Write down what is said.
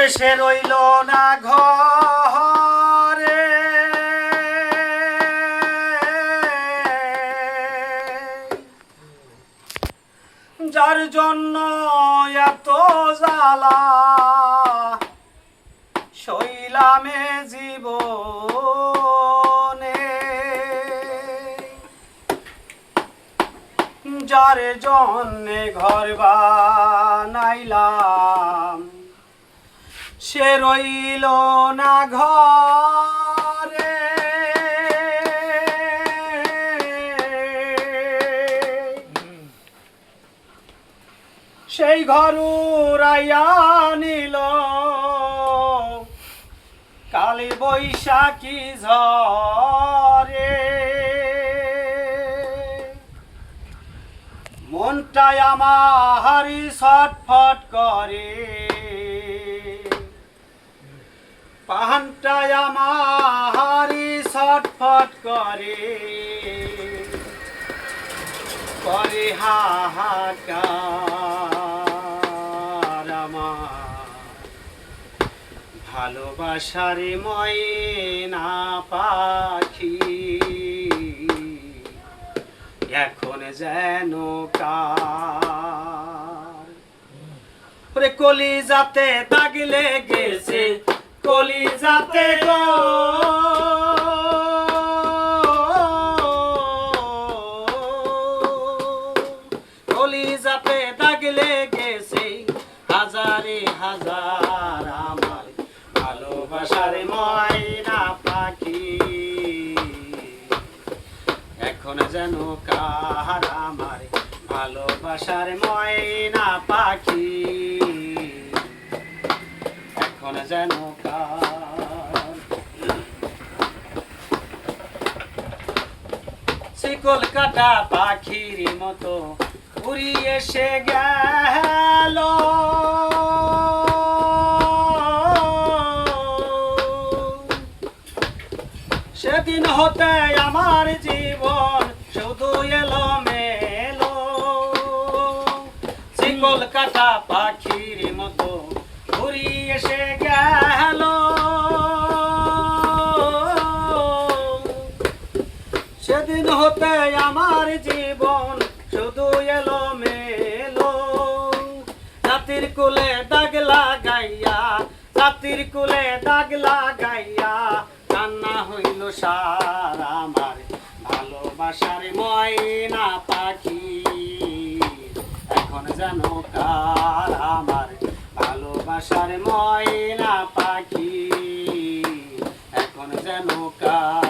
ওরে সে রইল না ঘরে, যার জন্য এত জ্বালা শৈলামে জীবনে, যার জন্যে ঘর বানাইলাম সে রইল না ঘরে। সেই ঘর উড়াইয়া নিল কালী বৈশাখী ঝড়ে। মনটাই আমারি ছটফট করে, পাহানটাই আমারি ছটফট করে, করে হাহাকার আমার ভালোবাসার ময়না পাখি এখন যেন কার। ওরে কলিজাতে দাগ লেগেছে, কলিজাতে গো কলিজাতে দাগ লেগেছে হাজারে হাজার আমার ভালোবাসার ময়না পাখি এখন যেন কার আমার ভালোবাসার ময়না পাখি এখন যেন কার। শিকল কাটা পাখির মতো উড়িয়ে এসে গেল, সেদিন হতে আমার জীবন শুধু এলো মেলো। শিকল কাটা পাখির মতো উড়িয়ে এসে গেল, সেদিন হতে আমার জীবন শুধু এলো মেলো। জাতির কুলে দাগ লাগাইয়া, জাতির কুলে দাগ লাগাইয়া কান্না হইল সার আমার ভালোবাসার ময়না পাখি এখন যেন কার আমার ভালোবাসার ময়না পাখি এখন যেন কার।